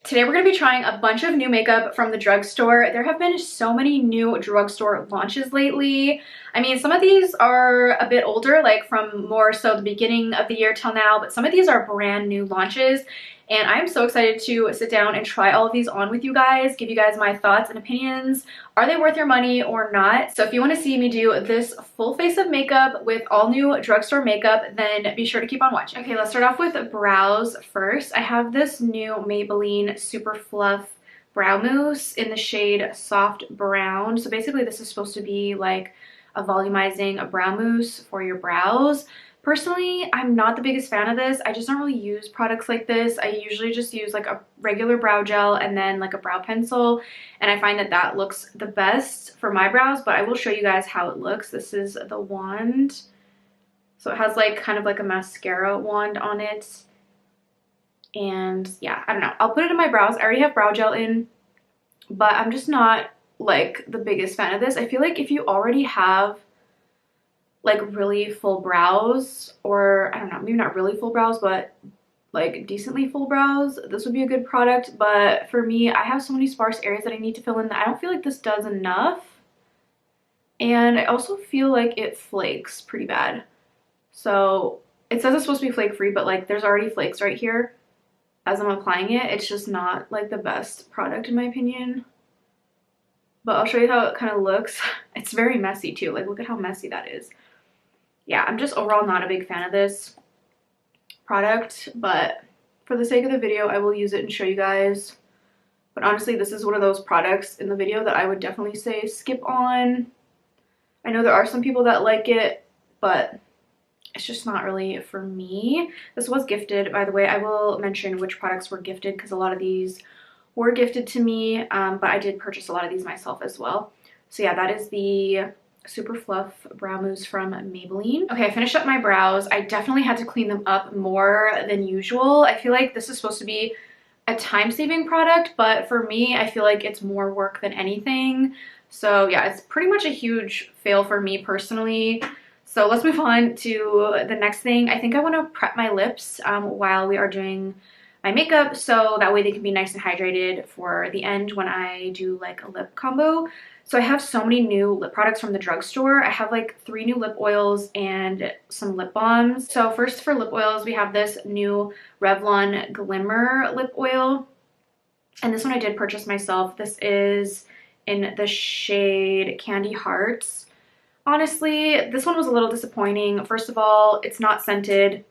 Today we're going to be trying a bunch of new makeup from the drugstore. There have been so many new drugstore launches lately. I mean, some of these are a bit older, like from more so the beginning of the year till now, but some of these are brand new launches. And I'm so excited to sit down and try all of these on with you guys, give you guys my thoughts and opinions. Are they worth your money or not? So if you want to see me do this full face of makeup with all new drugstore makeup, then be sure to keep on watching. Okay, let's start off with brows first. I have this new Maybelline Super Fluff Brow Mousse in the shade Soft Brown. So basically this is supposed to be like a volumizing brow mousse for your brows. Personally, I'm not the biggest fan of this. I just don't really use products like this. I usually just use like a regular brow gel and then like a brow pencil, and I find that that looks the best for my brows, but I will show you guys how it looks. This is the wand. So it has like kind of like a mascara wand on it. And yeah, I don't know. I'll put it in my brows. I already have brow gel in, but I'm just not like the biggest fan of this. I feel like if you already have like really full brows, or I don't know, maybe not really full brows, but like decently full brows, this would be a good product. But for me, I have so many sparse areas that I need to fill in that I don't feel like this does enough. And I also feel like it flakes pretty bad. So it says it's supposed to be flake free, but like there's already flakes right here as I'm applying it. It's just not like the best product in my opinion. But I'll show you how it kind of looks. It's very messy too. Like look at how messy that is. Yeah, I'm just overall not a big fan of this product, but for the sake of the video, I will use it and show you guys. But honestly, this is one of those products in the video that I would definitely say skip on. I know there are some people that like it, but it's just not really for me. This was gifted, by the way. I will mention which products were gifted because a lot of these were gifted to me, but I did purchase a lot of these myself as well. So yeah, that is the Super Fluff Brow Mousse from Maybelline. Okay, I finished up my brows. I definitely had to clean them up more than usual. I feel like this is supposed to be a time-saving product, but for me, I feel like it's more work than anything. So yeah, it's pretty much a huge fail for me personally. So let's move on to the next thing. I think I want to prep my lips while we are doing my makeup, so that way they can be nice and hydrated for the end when I do like a lip combo. So I have so many new lip products from the drugstore. I have like 3 new lip oils and some lip balms. So first for lip oils, we have this new Revlon Glimmer lip oil. And this one I did purchase myself. This is in the shade Candy Hearts. Honestly, this one was a little disappointing. First of all, it's not scented,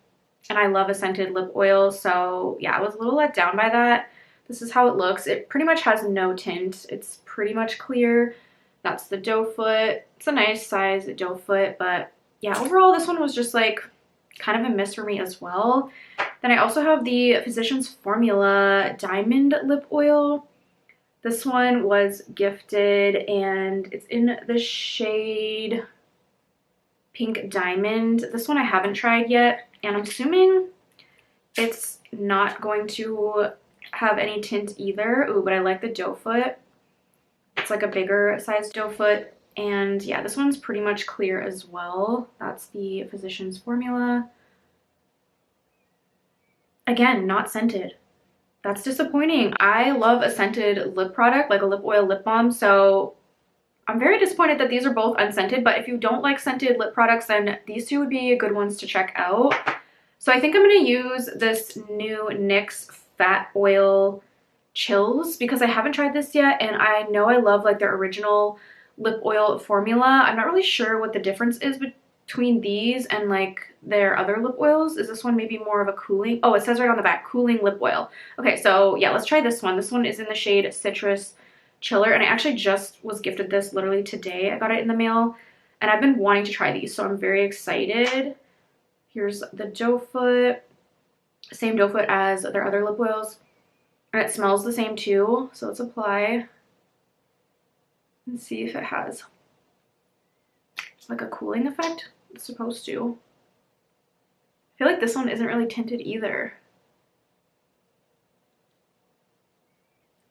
and I love a scented lip oil. So yeah, I was a little let down by that. This is how it looks. It pretty much has no tint. It's pretty much clear. That's the doe foot. It's a nice size doe foot, but yeah, overall this one was just like kind of a miss for me as well. Then I also have the Physicians Formula Diamond Lip Oil. This one was gifted and it's in the shade Pink Diamond. This one I haven't tried yet, and I'm assuming it's not going to have any tint either. Ooh, but I like the doe foot. It's like a bigger size doe foot. And yeah, this one's pretty much clear as well. That's the Physicians Formula. Again, not scented. That's disappointing. I love a scented lip product, like a lip oil lip balm. So I'm very disappointed that these are both unscented. But if you don't like scented lip products, then these two would be good ones to check out. So I think I'm going to use this new NYX Fat Oil Chills because I haven't tried this yet, and I know I love like their original lip oil formula. I'm not really sure what the difference is between these and like their other lip oils. Is this one maybe more of a cooling? Oh, it says right on the back, cooling lip oil. Okay, so yeah, let's try this one. This one is in the shade Citrus Chiller, and I actually just was gifted this literally today. I got it in the mail, and I've been wanting to try these, so I'm very excited. Here's the doe foot, same doe foot as their other lip oils. And it smells the same too, so let's apply and see if it has like a cooling effect. It's supposed to. I feel like this one isn't really tinted either.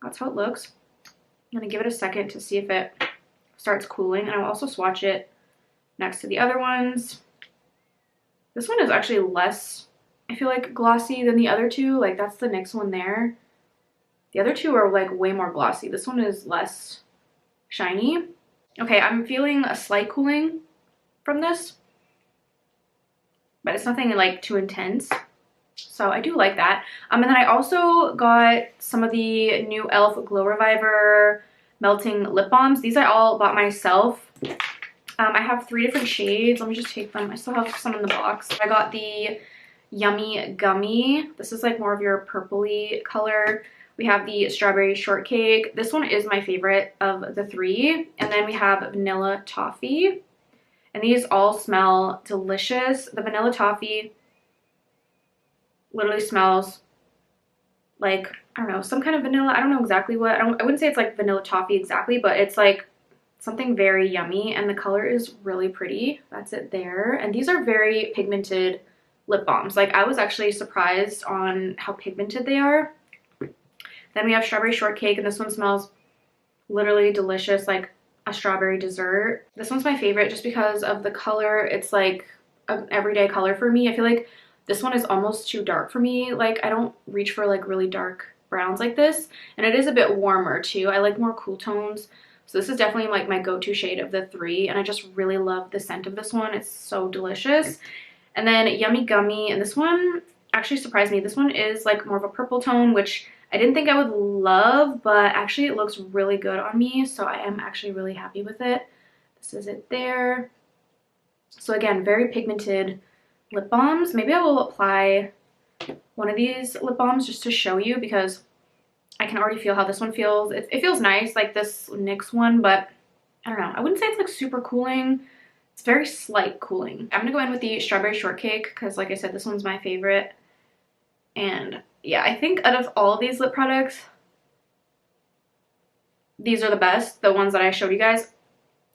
That's how it looks. I'm gonna give it a second to see if it starts cooling, and I'll also swatch it next to the other ones. This one is actually less, I feel like, glossy than the other two. Like that's the NYX one there. The other two are like way more glossy. This one is less shiny. Okay, I'm feeling a slight cooling from this, but it's nothing like too intense. So I do like that. And then I also got some of the new e.l.f. Glow Reviver Melting Lip Balms. These I all bought myself. I have 3 different shades. Let me just take them. I still have some in the box. I got the Yummy Gummy. This is like more of your purpley color. We have the Strawberry Shortcake. This one is my favorite of the 3. And then we have Vanilla Toffee. And these all smell delicious. The Vanilla Toffee literally smells like, I don't know, some kind of vanilla. I don't know exactly what. I wouldn't say it's like vanilla toffee exactly, but it's like something very yummy, and the color is really pretty. That's it there. And these are very pigmented lip balms. Like, I was actually surprised on how pigmented they are. Then we have Strawberry Shortcake, and this one smells literally delicious, like a strawberry dessert. This one's my favorite just because of the color. It's like an everyday color for me. I feel like this one is almost too dark for me. Like, I don't reach for like really dark browns like this. And it is a bit warmer too. I like more cool tones. So this is definitely like my go-to shade of the 3. And I just really love the scent of this one. It's so delicious. And then Yummy Gummy. And this one actually surprised me. This one is like more of a purple tone, which I didn't think I would love, but actually it looks really good on me. So I am actually really happy with it. This is it there. So again, very pigmented lip balms. Maybe I will apply one of these lip balms just to show you, because I can already feel how this one feels. It feels nice, like this NYX one, but I don't know. I wouldn't say it's like super cooling. It's very slight cooling. I'm gonna go in with the Strawberry Shortcake because, like I said, this one's my favorite. And yeah, I think out of all of these lip products, these are the best. The ones that I showed you guys.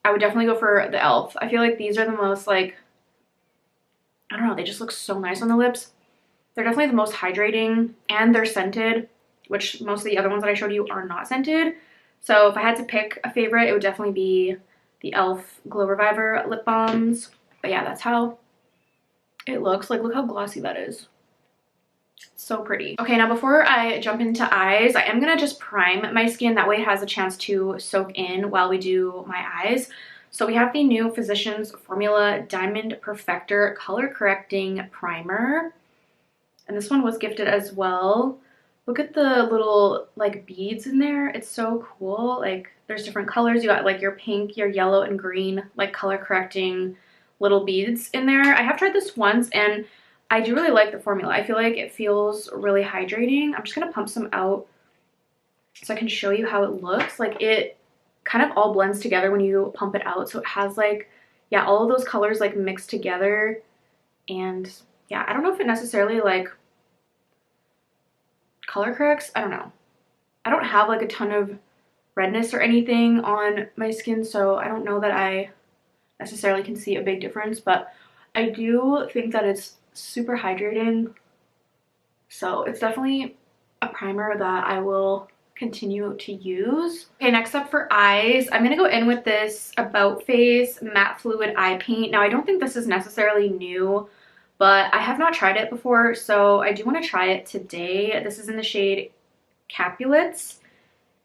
I would definitely go for the e.l.f. I feel like these are the most like, I don't know, they just look so nice on the lips. They're definitely the most hydrating, and they're scented, which most of the other ones that I showed you are not scented. So if I had to pick a favorite, it would definitely be the e.l.f. Glow Reviver lip balms. But yeah, that's how it looks. Like, look how glossy that is. So pretty. Okay, now before I jump into eyes, I am gonna just prime my skin. That way it has a chance to soak in while we do my eyes. So we have the new Physicians Formula Diamond Perfector Color Correcting Primer. And this one was gifted as well. Look at the little like beads in there. It's so cool. Like, there's different colors. You got like your pink, your yellow, and green like color correcting little beads in there. I have tried this once and I do really like the formula. I feel like it feels really hydrating. I'm just gonna pump some out so I can show you how it looks. Like, it kind of all blends together when you pump it out. So it has like, yeah, all of those colors like mixed together. And yeah, I don't know if it necessarily like color corrects. I don't know. I don't have like a ton of redness or anything on my skin, so I don't know that I necessarily can see a big difference, but I do think that it's super hydrating. So it's definitely a primer that I will continue to use. Okay, next up for eyes, I'm gonna go in with this About Face Matte Fluid Eye Paint. Now, I don't think this is necessarily new, but I have not tried it before, so I do want to try it today. This is in the shade Capulets,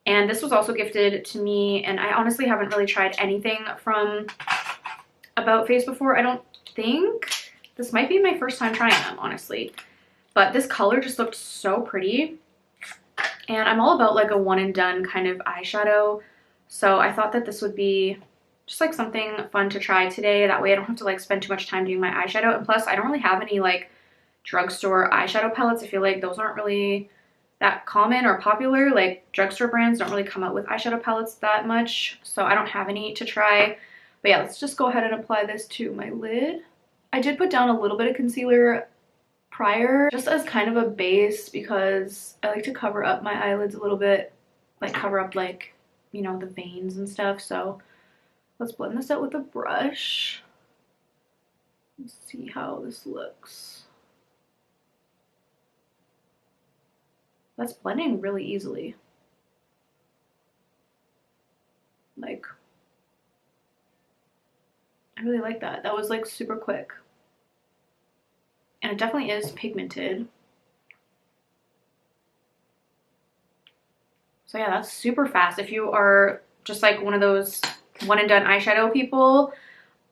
and this was also gifted to me, and I honestly haven't really tried anything from About Face before. I don't think. This might be my first time trying them, honestly. But this color just looked so pretty. And I'm all about like a one and done kind of eyeshadow. So I thought that this would be just like something fun to try today. That way I don't have to like spend too much time doing my eyeshadow. And plus, I don't really have any like drugstore eyeshadow palettes. I feel like those aren't really that common or popular. Like, drugstore brands don't really come out with eyeshadow palettes that much. So I don't have any to try. But yeah, let's just go ahead and apply this to my lid. I did put down a little bit of concealer prior, just as kind of a base, because I like to cover up my eyelids a little bit, like cover up like, you know, the veins and stuff. So let's blend this out with a brush. Let's see how this looks. That's blending really easily. Like, I really like that. That was like super quick. And it definitely is pigmented. So yeah, that's super fast. If you are just like one of those one and done eyeshadow people,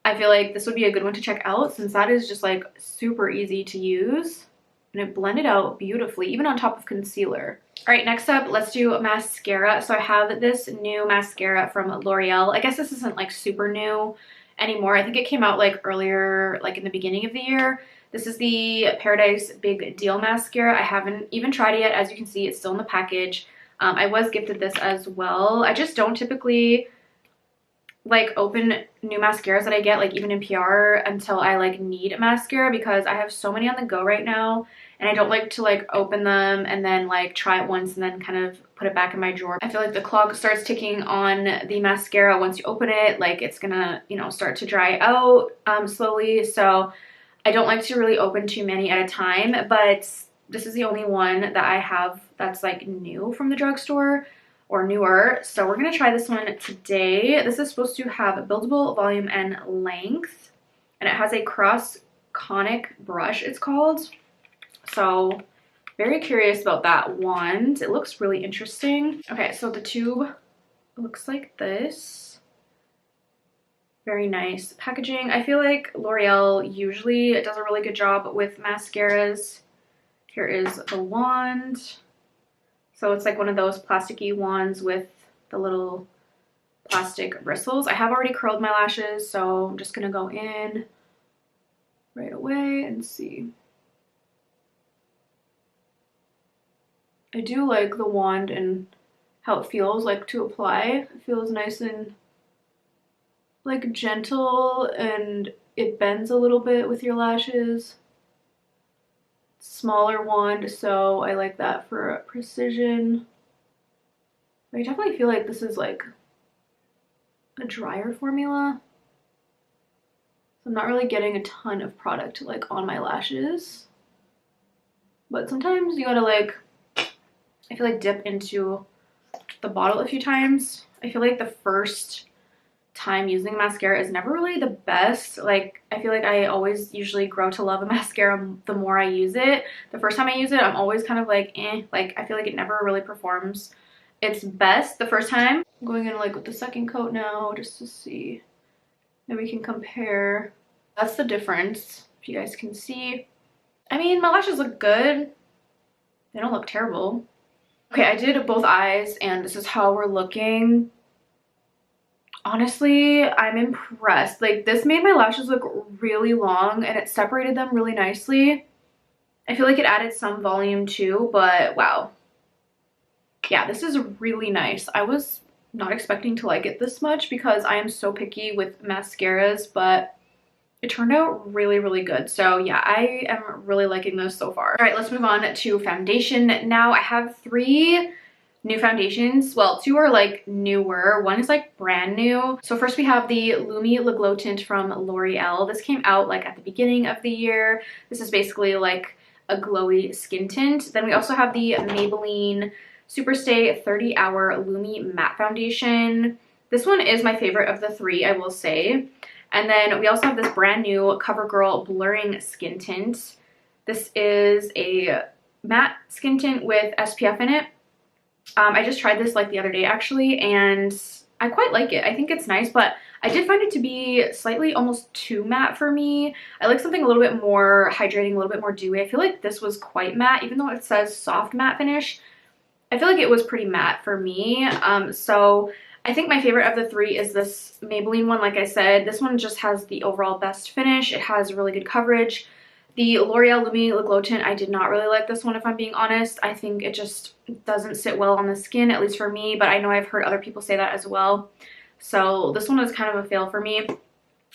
I feel like this would be a good one to check out since that is just like super easy to use and it blended out beautifully, even on top of concealer. All right, next up, let's do mascara. So I have this new mascara from L'Oreal. I guess this isn't like super new anymore. I think it came out like earlier, like in the beginning of the year. This is the Paradise Big Deal mascara. I haven't even tried it yet. As you can see, it's still in the package. I was gifted this as well. I just don't typically like open new mascaras that I get like even in PR until I like need a mascara because I have so many on the go right now and I don't like to like open them and then like try it once and then kind of put it back in my drawer. I feel like the clock starts ticking on the mascara once you open it, like it's gonna, you know, start to dry out slowly. So I don't like to really open too many at a time, but this is the only one that I have that's like new from the drugstore or newer. So we're gonna try this one today. This is supposed to have a buildable volume and length, and it has a cross conic brush, it's called. So very curious about that wand. It looks really interesting. Okay, so the tube looks like this. Very nice packaging. I feel like L'Oreal usually does a really good job with mascaras. Here is the wand. So it's like one of those plasticky wands with the little plastic bristles. I have already curled my lashes, so I'm just gonna go in right away and see. I do like the wand and how it feels like to apply. It feels nice and like gentle and it bends a little bit with your lashes. Smaller wand, so I like that for precision. I definitely feel like this is like a drier formula. So I'm not really getting a ton of product like on my lashes. But sometimes you gotta like, I feel like dip into the bottle a few times. I feel like the first time using mascara is never really the best. Like I feel like I always usually grow to love a mascara the more I use it. The first time I use it, I'm always kind of like like I feel like it never really performs its best the first time. I'm going in like with the second coat now just to see, then we can compare. That's the difference, if you guys can see. I mean, my lashes look good, they don't look terrible. Okay, I did both eyes and this is how we're looking. Honestly, I'm impressed. Like this made my lashes look really long and it separated them really nicely. I feel like it added some volume too, but wow. Yeah, this is really nice. I was not expecting to like it this much because I am so picky with mascaras, but it turned out really, really good. So yeah, I am really liking this so far. All right, let's move on to foundation. Now I have 3 new foundations. Well, 2 are like newer, 1 is like brand new. So first we have the Lumi Le Glow Tint from L'Oreal. This came out like at the beginning of the year. This is basically like a glowy skin tint. Then we also have the Maybelline Superstay 30 Hour Lumi Matte Foundation. This one is my favorite of the 3, I will say. And then we also have this brand new CoverGirl Blurring Skin Tint. This is a matte skin tint with SPF in it. I just tried this like the other day actually, and I quite like it. I think it's nice, but I did find it to be slightly almost too matte for me. I like something a little bit more hydrating, a little bit more dewy. I feel like this was quite matte, even though it says soft matte finish. I feel like it was pretty matte for me. So I think my favorite of the 3 is this Maybelline one. Like I said, this one just has the overall best finish. It has really good coverage. The L'Oreal Lumi Le Glow Tint, I did not really like this one if I'm being honest. I think it just doesn't sit well on the skin, at least for me, but I know I've heard other people say that as well. So this one was kind of a fail for me.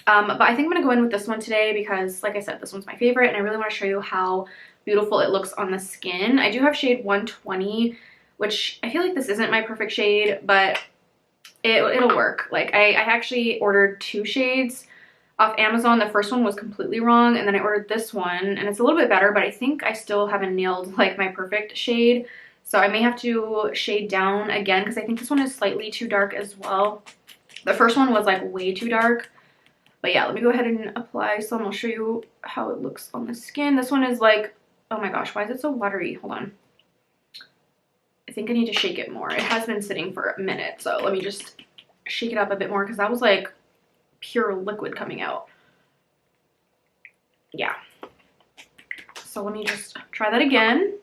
But I think I'm going to go in with this one today because, like I said, this one's my favorite and I really want to show you how beautiful it looks on the skin. I do have shade 120, which I feel like this isn't my perfect shade, but it'll work. Like I actually ordered 2 shades off Amazon. The first one was completely wrong, and then I ordered this one and it's a little bit better, but I think I still haven't nailed like my perfect shade. So I may have to shade down again because I think this one is slightly too dark as well. The first one was like way too dark. But yeah, let me go ahead and apply some. I'll show you how it looks on the skin. This one is like, oh my gosh, why is it so watery? Hold on. I think I need to shake it more. It has been sitting for a minute, so let me just shake it up a bit more because that was like pure liquid coming out. Yeah. So let me just try that again.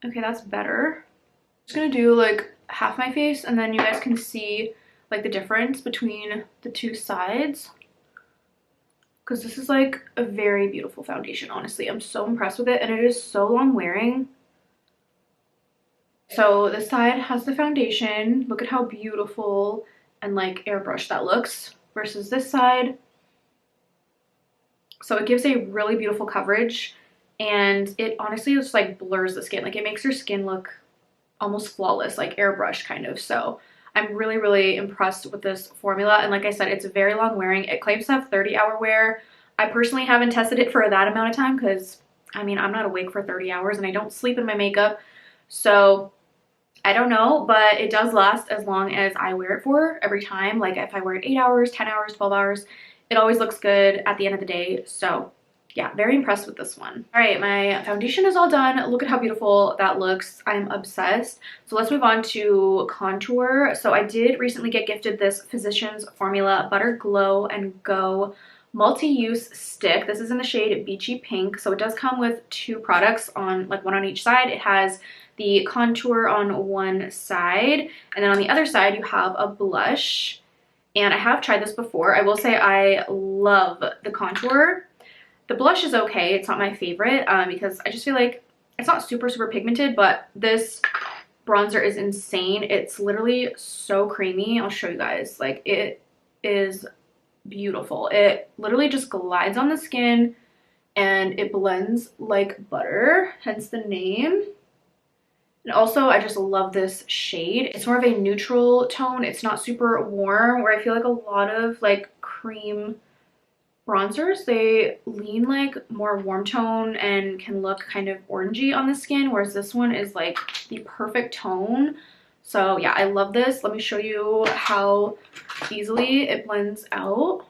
Okay, that's better. I'm just gonna do like half my face and then you guys can see like the difference between the two sides. Because this is like a very beautiful foundation, honestly. I'm so impressed with it and it is so long wearing. So this side has the foundation. Look at how beautiful and like airbrushed that looks versus this side. So it gives a really beautiful coverage and it honestly just like blurs the skin. Like it makes your skin look almost flawless, like airbrush kind of. So I'm really, really impressed with this formula. And like I said, it's very long wearing. It claims to have 30-hour wear. I personally haven't tested it for that amount of time because I mean, I'm not awake for 30 hours and I don't sleep in my makeup. So I don't know, but it does last as long as I wear it for every time. Like if I wear it 8 hours, 10 hours, 12 hours, it always looks good at the end of the day. So yeah, very impressed with this one. All right, my foundation is all done. Look at how beautiful that looks. I'm obsessed. So let's move on to contour. So I did recently get gifted this Physicians Formula Butter Glow and Go multi-use stick. This is in the shade Beachy Pink. So it does come with 2 products on like one on each side. It has the contour on one side and then on the other side you have a blush. And I have tried this before. I will say I love the contour. The blush is okay. It's not my favorite because I just feel like it's not super, super pigmented, but this bronzer is insane. It's literally so creamy. I'll show you guys. Like it is beautiful. It literally just glides on the skin and it blends like butter, hence the name. And also, I just love this shade. It's more of a neutral tone. It's not super warm, where I feel like a lot of like cream bronzers, they lean like more warm tone and can look kind of orangey on the skin, whereas this one is like the perfect tone. So yeah, I love this. Let me show you how easily it blends out.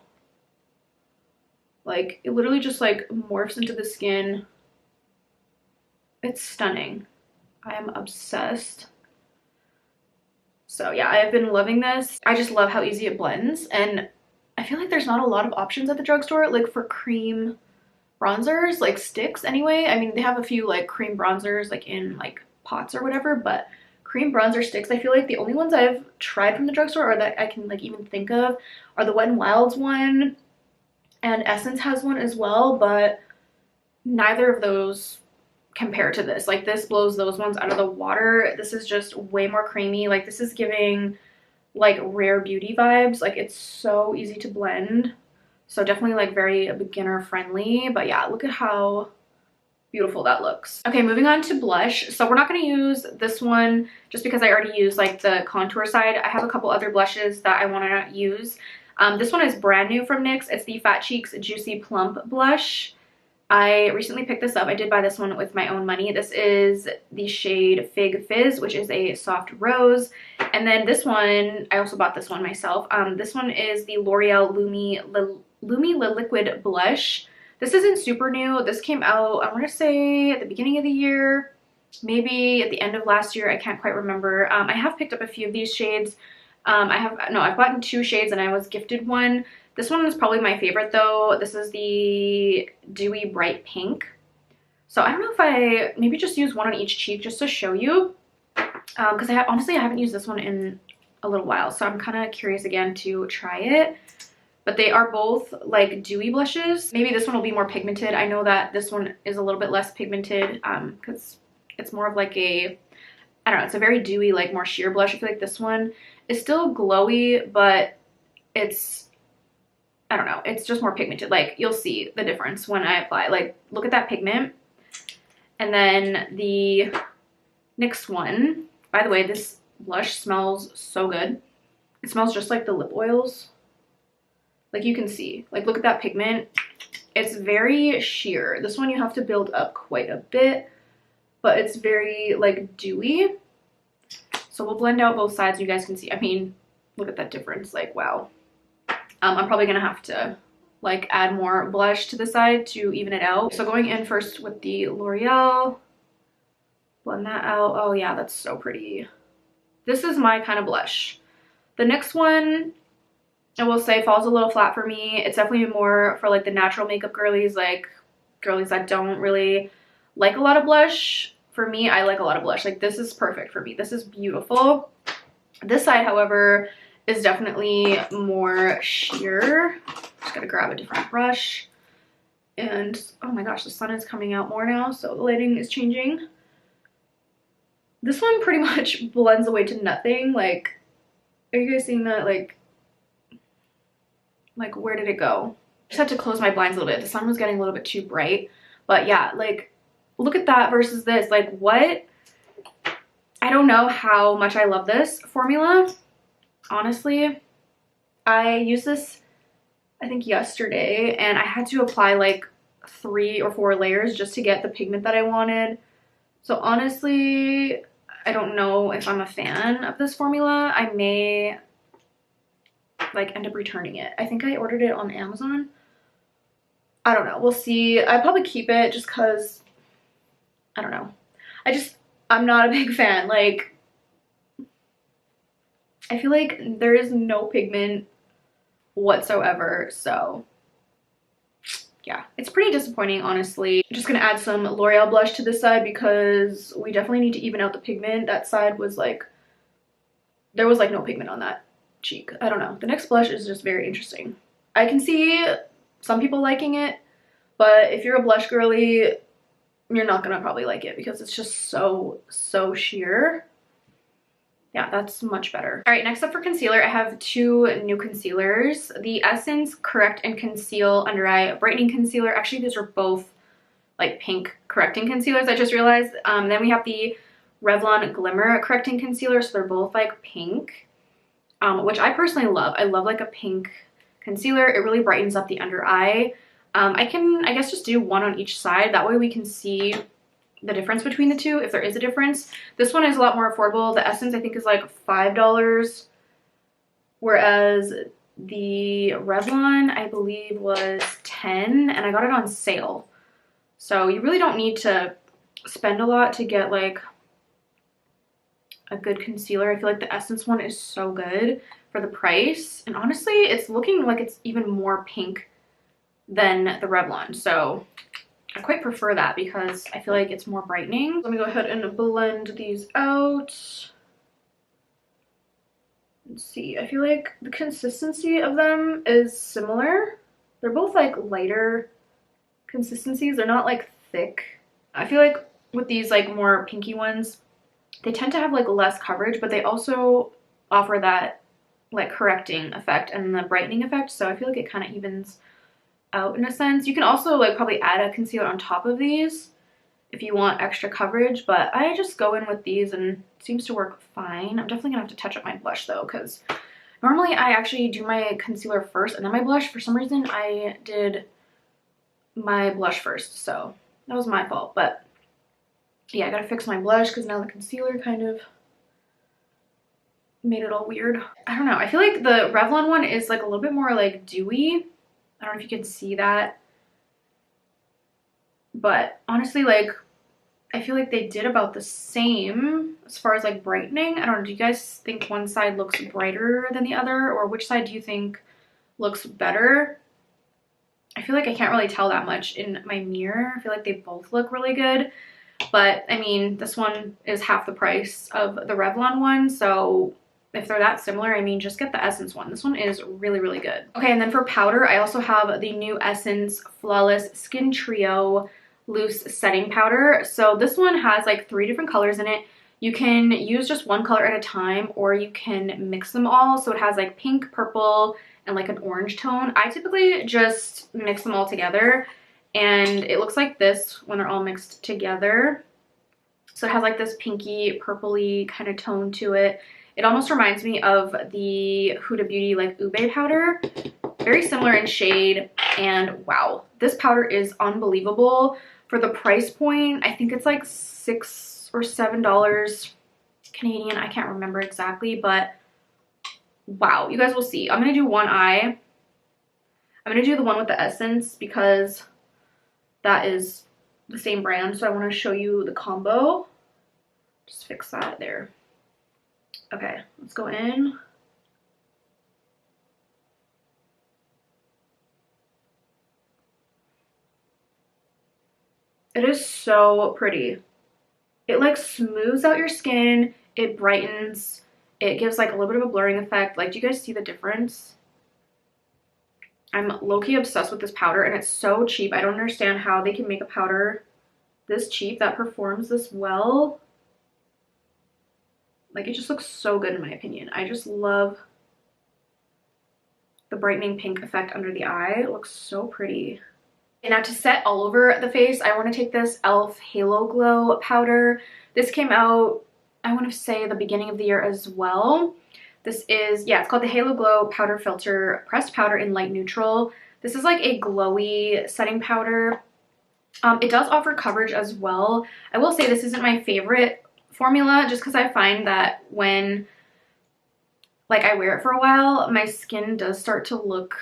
Like it literally just like morphs into the skin. It's stunning. I am obsessed. So yeah, I have been loving this. I just love how easy it blends, and I feel like there's not a lot of options at the drugstore like for cream bronzers, like sticks anyway. I mean, they have a few like cream bronzers like in like pots or whatever, but cream bronzer sticks, I feel like the only ones I've tried from the drugstore or that I can like even think of are the Wet n Wild's one, and Essence has one as well, but neither of those compare to this. Like this blows those ones out of the water. This is just way more creamy. Like this is giving like Rare Beauty vibes. Like it's so easy to blend. So definitely like very beginner friendly. But yeah, look at how beautiful that looks. Okay, moving on to blush. So we're not going to use this one just because I already used like the contour side. I have a couple other blushes that I want to use. This one is brand new from NYX. It's the Fat Cheeks Juicy Plump Blush. I recently picked this up. I did buy this one with my own money. This is the shade Fig Fizz, which is a soft rose. And then this one, I also bought this one myself. This one is the L'Oreal Lumi Le Liquid Blush. This isn't super new. This came out, I want to say at the beginning of the year, maybe at the end of last year. I can't quite remember. I have picked up a few of these shades. I've bought 2 shades and I was gifted one. This one is probably my favorite though. This is the Dewy Bright Pink. So I don't know if I maybe just use one on each cheek just to show you. Because honestly I haven't used this one in a little while. So I'm kind of curious again to try it. But they are both like dewy blushes. Maybe this one will be more pigmented. I know that this one is a little bit less pigmented because it's more of like a, I don't know, it's a very dewy, like more sheer blush. I feel like this one is still glowy, but it's, I don't know, it's just more pigmented. Like you'll see the difference when I apply. Like look at that pigment. And then the NYX one, by the way, this blush smells so good. It smells just like the lip oils. Like you can see, like look at that pigment. It's very sheer. This one you have to build up quite a bit, but it's very like dewy. So we'll blend out both sides. You guys can see, I mean, look at that difference. Like, wow. I'm probably gonna have to like add more blush to the side to even it out. So going in first with the L'Oreal Blend that out. Oh yeah, that's so pretty. This is my kind of blush. The next one, I will say, falls a little flat for me. It's definitely more for like the natural makeup girlies, like girlies that don't really like a lot of blush. For me, I like a lot of blush. Like this is perfect for me. This is beautiful. This side, however, is definitely more sheer. Just gotta grab a different brush. And oh my gosh, the sun is coming out more now, so the lighting is changing. This one pretty much blends away to nothing. Like, are you guys seeing that? Like where did it go? Just had to close my blinds a little bit. The sun was getting a little bit too bright. But yeah, like look at that versus this. Like what? I don't know how much I love this formula. Honestly, I used this I think yesterday and I had to apply like 3 or 4 layers just to get the pigment that I wanted. So honestly, I don't know if I'm a fan of this formula. I may like end up returning it. I think I ordered it on Amazon. I don't know. We'll see. I'd probably keep it just because I don't know. I'm not a big fan. Like I feel like there is no pigment whatsoever. So yeah, it's pretty disappointing, honestly. I'm just gonna add some L'Oreal blush to this side because we definitely need to even out the pigment. That side was like, there was like no pigment on that cheek. I don't know. The next blush is just very interesting. I can see some people liking it, but if you're a blush girly, you're not gonna probably like it because it's just so sheer. Yeah, that's much better. All right, next up for concealer, I have 2 new concealers. The Essence Correct and Conceal Under Eye Brightening Concealer. Actually, these are both like pink correcting concealers, I just realized. Then we have the Revlon Glimmer Correcting Concealer, so they're both like pink, which I personally love. I love like a pink concealer. It really brightens up the under eye. I guess just do one on each side. That way we can see the difference between the two, if there is a difference. This one is a lot more affordable. The Essence I think is like $5, whereas the Revlon I believe was $10, and I got it on sale. So you really don't need to spend a lot to get like a good concealer. I feel like the Essence one is so good for the price, and honestly it's looking like it's even more pink than the Revlon, so I quite prefer that because I feel like it's more brightening. Let me go ahead and blend these out. Let's see, I feel like the consistency of them is similar. They're both like lighter consistencies. They're not like thick. I feel like with these like more pinky ones, they tend to have like less coverage, but they also offer that like correcting effect and the brightening effect. So I feel like it kind of evens out in a sense. You can also like probably add a concealer on top of these if you want extra coverage, but I just go in with these and it seems to work fine. I'm definitely gonna have to touch up my blush though, because normally I actually do my concealer first and then my blush. For some reason I did my blush first, so that was my fault. But yeah, I gotta fix my blush because now the concealer kind of made it all weird. I don't know, I feel like the Revlon one is like a little bit more like dewy. I don't know if you can see that, but honestly, like I feel like they did about the same as far as like brightening. I don't know, do you guys think one side looks brighter than the other, or which side do you think looks better? I feel like I can't really tell that much in my mirror. I feel like they both look really good, but I mean, this one is half the price of the Revlon one, so if they're that similar, I mean, just get the Essence one. This one is really good. Okay, and then for powder, I also have the new Essence Flawless Skin Trio Loose Setting Powder. So this one has like 3 different colors in it. You can use just one color at a time, or you can mix them all. So it has like pink, purple, and like an orange tone. I typically just mix them all together, and it looks like this when they're all mixed together. So it has like this pinky, purpley kind of tone to it. It almost reminds me of the Huda Beauty like Ube powder. Very similar in shade, and wow, this powder is unbelievable. For the price point, I think it's like $6 or $7 Canadian. I can't remember exactly, but wow, you guys will see. I'm gonna do one eye. I'm gonna do the one with the Essence because that is the same brand, so I want to show you the combo. Just fix that there. Okay, let's go in. It is so pretty. It like smooths out your skin, it brightens, it gives like a little bit of a blurring effect. Like, do you guys see the difference? I'm low-key obsessed with this powder, and it's so cheap. I don't understand how they can make a powder this cheap that performs this well. Like, it just looks so good in my opinion. I just love the brightening pink effect under the eye. It looks so pretty. And now to set all over the face, I want to take this e.l.f. Halo Glow powder. This came out, I want to say, the beginning of the year as well. This is, yeah, it's called the Halo Glow Powder Filter Pressed Powder in Light Neutral. This is like a glowy setting powder. It does offer coverage as well. I will say this isn't my favorite formula just because I find that when like I wear it for a while, my skin does start to look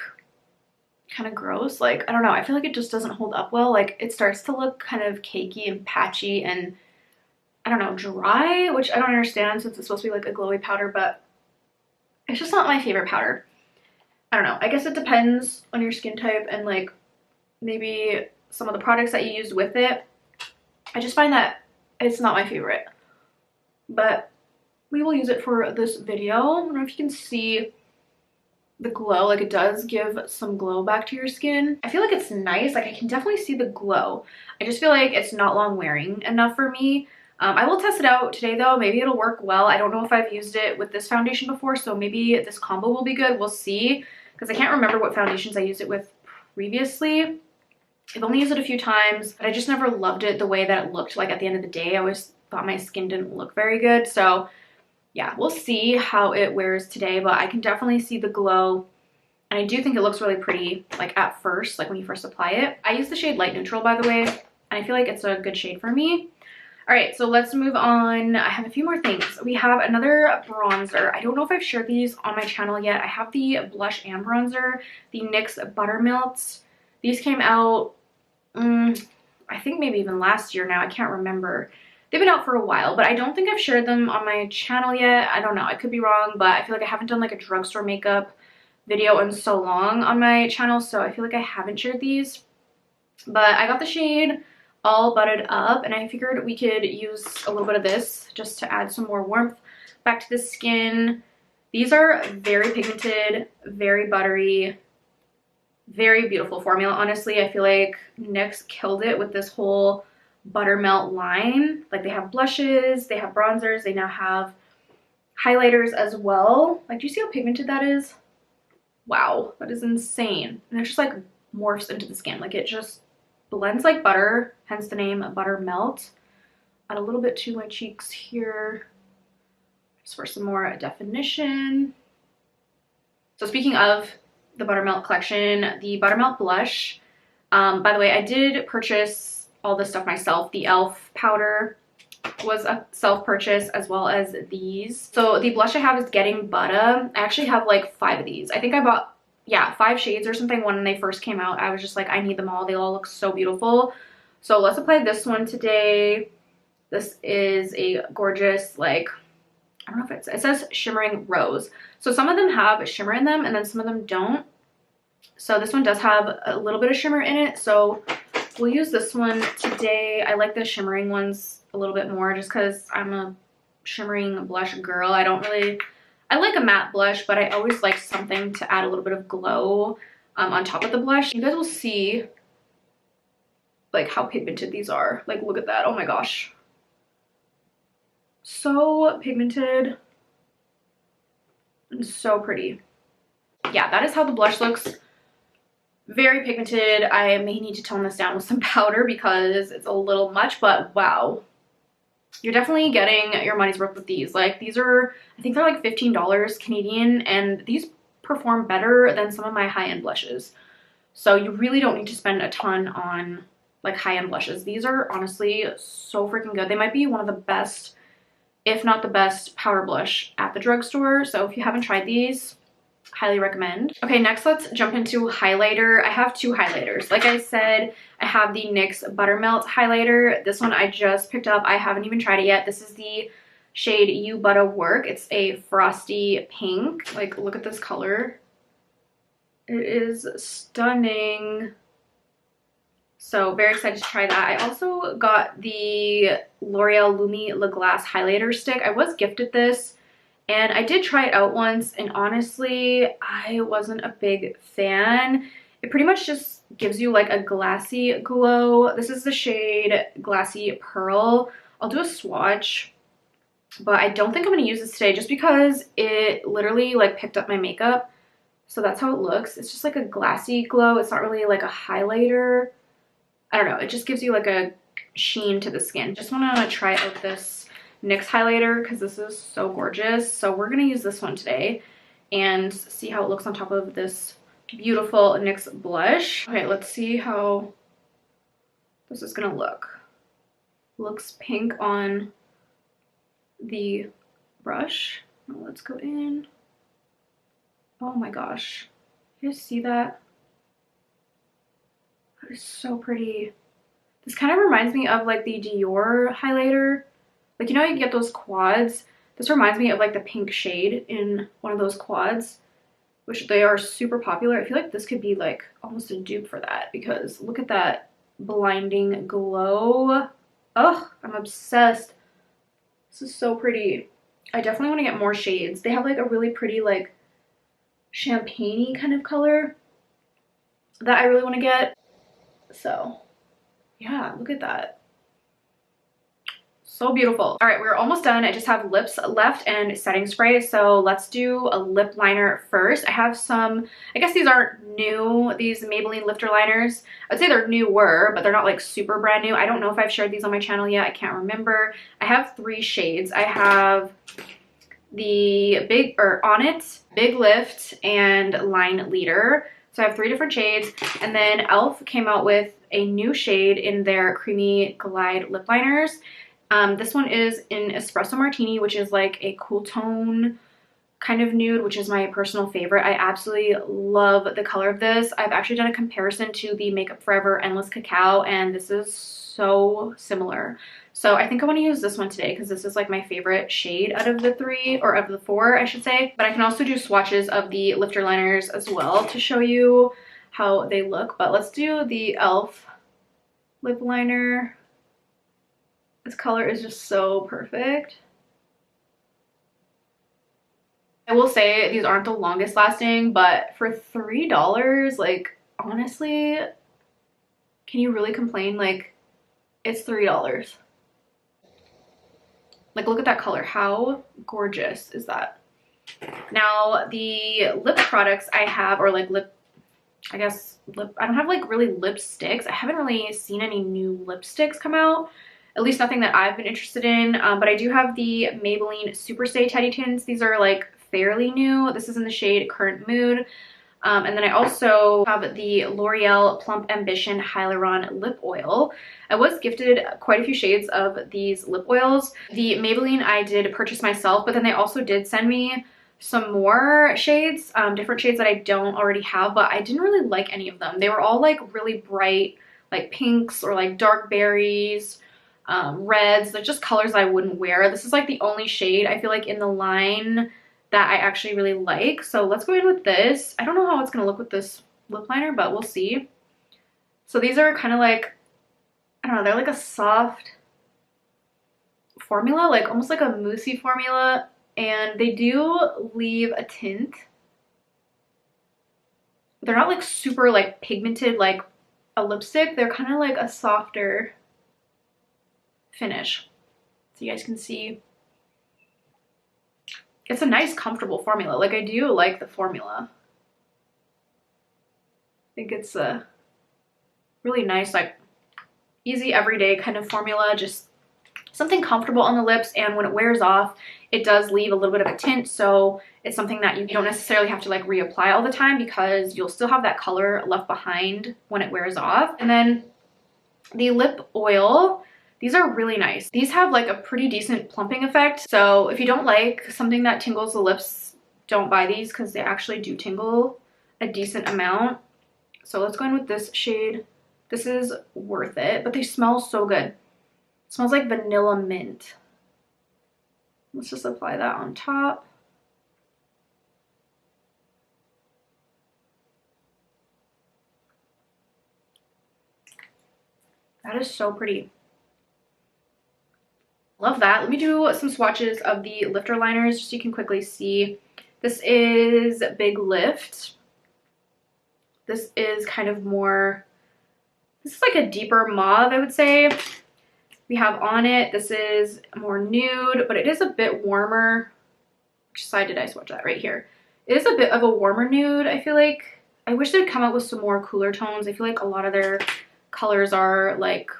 kind of gross. Like, I don't know, I feel like it just doesn't hold up well. Like, it starts to look kind of cakey and patchy and, I don't know, dry, which I don't understand since it's supposed to be like a glowy powder, but it's just not my favorite powder. I don't know, I guess it depends on your skin type and like maybe some of the products that you use with it. I just find that it's not my favorite, but we will use it for this video. I don't know if you can see the glow. Like, it does give some glow back to your skin. I feel like it's nice. Like, I can definitely see the glow. I just feel like it's not long wearing enough for me. I will test it out today though. Maybe it'll work well. I don't know if I've used it with this foundation before, so maybe this combo will be good. We'll see, because I can't remember what foundations I used it with previously. I've only used it a few times, but I just never loved it the way that it looked like at the end of the day. I always thought my skin didn't look very good. So yeah, we'll see how it wears today, but I can definitely see the glow. And I do think it looks really pretty, like at first, like when you first apply it. I use the shade Light Neutral, by the way, and I feel like it's a good shade for me. All right, so let's move on. I have a few more things. We have another bronzer. I don't know if I've shared these on my channel yet. I have the blush and bronzer, the NYX Buttermilk. These came out, I think maybe even last year now. I can't remember. They've been out for a while, but I don't think I've shared them on my channel yet. I don't know. I could be wrong, but I feel like I haven't done like a drugstore makeup video in so long on my channel, so I feel like I haven't shared these. But I got the shade All Butted Up, and I figured we could use a little bit of this just to add some more warmth back to the skin. These are very pigmented, very buttery, very beautiful formula. Honestly, I feel like NYX killed it with this whole buttermelt line. Like, they have blushes, they have bronzers, they now have highlighters as well. Like, do you see how pigmented that is? Wow, that is insane. And it just like morphs into the skin. Like, it just blends like butter, hence the name Buttermelt. Add a little bit to my cheeks here just for some more definition. So speaking of the Buttermelt collection, the Buttermelt blush, by the way, I did purchase all this stuff myself. The e.l.f. powder was a self-purchase, as well as these. So the blush I have is Getting Butta. I actually have like 5 of these. I think I bought, yeah, 5 shades or something when they first came out. I was just like, I need them all. They all look so beautiful. So let's apply this one today. This is a gorgeous, like, I don't know if it says Shimmering Rose. So some of them have shimmer in them and then some of them don't. So this one does have a little bit of shimmer in it. So we'll use this one today. I like the shimmering ones a little bit more just because I'm a shimmering blush girl. I like a matte blush, but I always like something to add a little bit of glow on top of the blush. You guys will see like how pigmented these are. Like, look at that. Oh my gosh. So pigmented and so pretty. Yeah, that is how the blush looks. Very pigmented. I may need to tone this down with some powder because it's a little much, but wow. You're definitely getting your money's worth with these. Like, these are, I think they're like $15 Canadian, and these perform better than some of my high-end blushes. So you really don't need to spend a ton on like high-end blushes. These are honestly so freaking good. They might be one of the best, if not the best, powder blush at the drugstore. So if you haven't tried these, Highly recommend. Okay, next let's jump into highlighter. I have two highlighters. Like I said, I have the NYX Buttermelt highlighter. This one I just picked up. I haven't even tried it yet. This is the shade You Butta Work. It's a frosty pink. Like, look at this color. It is stunning. So very excited to try that. I also got the L'Oreal Lumi Le Glace highlighter stick. I was gifted this and I did try it out once, and honestly, I wasn't a big fan. It pretty much just gives you like a glassy glow. This is the shade Glassy Pearl. I'll do a swatch, but I don't think I'm going to use this today just because it literally like picked up my makeup. So that's how it looks. It's just like a glassy glow. It's not really like a highlighter. I don't know. It just gives you like a sheen to the skin. Just want to try out this NYX highlighter because this is so gorgeous. So we're going to use this one today and see how it looks on top of this beautiful NYX blush. Okay, let's see how this is going to look. Looks pink on the brush. Now let's go in. Oh my gosh. You guys see that? That is so pretty. This kind of reminds me of like the Dior highlighter. Like, you know, you get those quads. This reminds me of like the pink shade in one of those quads, which they are super popular. I feel like this could be like almost a dupe for that because look at that blinding glow. Oh, I'm obsessed. This is so pretty. I definitely want to get more shades. They have like a really pretty like champagne-y kind of color that I really want to get. So yeah, look at that. So beautiful. All right, we're almost done. I just have lips left and setting spray. So let's do a lip liner first. I have some, I guess these aren't new, these Maybelline lifter liners. I'd say they're newer, but they're not like super brand new. I don't know if I've shared these on my channel yet. I can't remember. I have 3 shades. I have the On It, Big Lift, and Line Leader. So I have 3 different shades. And then e.l.f. came out with a new shade in their Creamy Glide lip liners. This one is in Espresso Martini, which is like a cool tone kind of nude, which is my personal favorite. I absolutely love the color of this. I've actually done a comparison to the Makeup Forever Endless Cacao, and this is so similar. So I think I want to use this one today because this is like my favorite shade out of the 3, or of the 4, I should say. But I can also do swatches of the lifter liners as well to show you how they look. But let's do the e.l.f. lip liner. This color is just so perfect. I will say these aren't the longest lasting, but for $3, like, honestly, can you really complain? Like, it's $3. Like, look at that color. How gorgeous is that? Now, the lip products I have, or like lip, I guess, I don't have like really lipsticks. I haven't really seen any new lipsticks come out. At least nothing that I've been interested in, but I do have the Maybelline Superstay Teddy Tints. These are like fairly new. This is in the shade Current Mood. And then I also have the L'Oreal Plump Ambition Hyaluron Lip Oil. I was gifted quite a few shades of these lip oils. The Maybelline I did purchase myself, but then they also did send me some more shades, different shades that I don't already have, but I didn't really like any of them. They were all like really bright, like pinks or like dark berries. Reds. They're just colors I wouldn't wear. This is like the only shade I feel like in the line that I actually really like. So let's go in with this. I don't know how it's gonna look with this lip liner, but we'll see. So these are kind of like, I don't know, they're like a soft formula, like almost like a moussey formula, and they do leave a tint. They're not like super like pigmented like a lipstick. They're kind of like a softer finish, so you guys can see. It's a nice comfortable formula. Like, I do like the formula. I think it's a really nice, like, easy everyday kind of formula, just something comfortable on the lips, and when it wears off it does leave a little bit of a tint, so it's something that you don't necessarily have to like reapply all the time because you'll still have that color left behind when it wears off. And then the lip oil, these are really nice. These have like a pretty decent plumping effect. So if you don't like something that tingles the lips don't buy these because they actually do tingle a decent amount. So let's go in with this shade. This is worth it, but they smell so good. It smells like vanilla mint. Let's just apply that on top. That is so pretty. Love that. Let me do some swatches of the lifter liners just so you can quickly see. This is Big Lift. This is kind of more, this is like a deeper mauve, I would say. We have on it, this is more nude, but it is a bit warmer. Which side did I swatch that? Right here. It is a bit of a warmer nude, I feel like. I wish they'd come out with some more cooler tones. I feel like a lot of their colors are like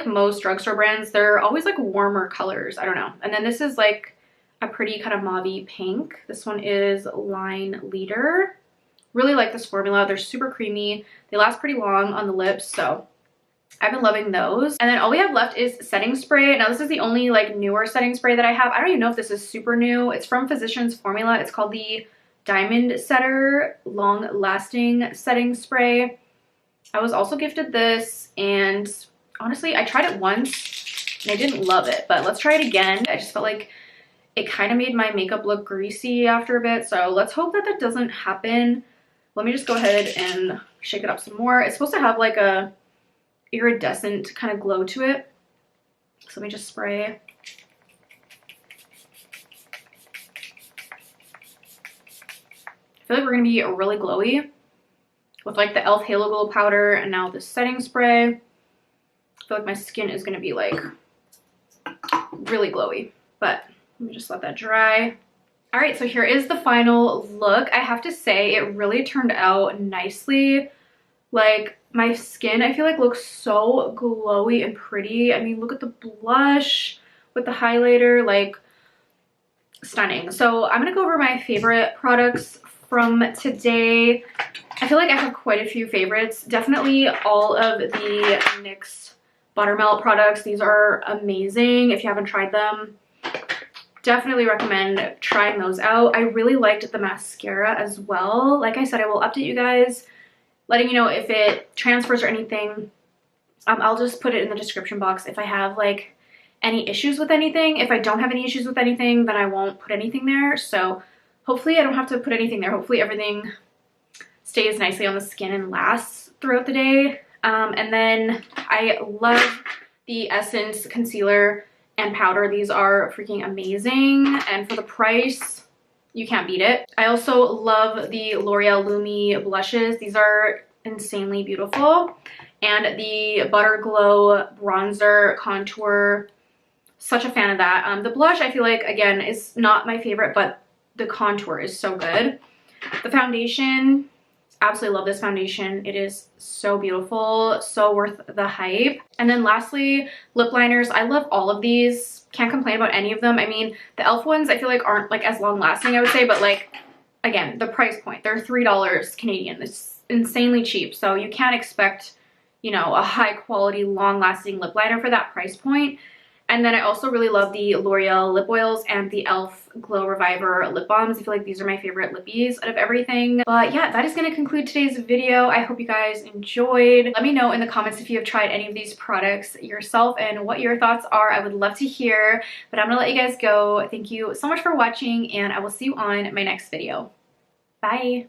most drugstore brands, they're always like warmer colors. I don't know. And then this is like a pretty kind of mauve-y pink. This one is Line Leader. Really like this formula. They're super creamy. They last pretty long on the lips, so I've been loving those. And then all we have left is setting spray. Now this is the only like newer setting spray that I have. I don't even know if this is super new. It's from Physicians Formula. It's called the Diamond Setter Long Lasting Setting Spray. I was also gifted this, and honestly, I tried it once and I didn't love it, but let's try it again. I just felt like it kind of made my makeup look greasy after a bit, so let's hope that that doesn't happen. Let me just go ahead and shake it up some more. It's supposed to have like a iridescent kind of glow to it. So let me just spray. I feel like we're gonna be really glowy with like the e.l.f. Halo Glow powder and now this setting spray. I feel like my skin is gonna be like really glowy, but let me just let that dry. All right, so here is the final look. I have to say it really turned out nicely. Like my skin, I feel like looks so glowy and pretty. I mean, look at the blush with the highlighter, like stunning. So I'm gonna go over my favorite products from today. I feel like I have quite a few favorites. Definitely all of the NYX Buttermelt products. These are amazing. If you haven't tried them, definitely recommend trying those out. I really liked the mascara as well. Like I said, I will update you guys, letting you know if it transfers or anything. I'll just put it in the description box if I have like any issues with anything. If I don't have any issues with anything, then I won't put anything there. So hopefully I don't have to put anything there. Hopefully everything stays nicely on the skin and lasts throughout the day. And then I love the Essence concealer and powder. These are freaking amazing, and for the price, you can't beat it. I also love the L'Oreal Lumi blushes. These are insanely beautiful. And the Butter Glow bronzer contour, such a fan of that. The blush, I feel like, again, is not my favorite, but the contour is so good. The foundation, absolutely love this foundation. It is so beautiful, so worth the hype. And then lastly, lip liners. I love all of these. Can't complain about any of them. I mean, the e.l.f. ones I feel like aren't like as long lasting, I would say, but like, again, the price point, they're $3 Canadian. It's insanely cheap. So you can't expect, you know, a high quality, long lasting lip liner for that price point. And then I also really love the L'Oreal lip oils and the e.l.f. Glow Reviver lip balms. I feel like these are my favorite lippies out of everything. But yeah, that is going to conclude today's video. I hope you guys enjoyed. Let me know in the comments if you have tried any of these products yourself and what your thoughts are. I would love to hear. But I'm going to let you guys go. Thank you so much for watching, and I will see you on my next video. Bye!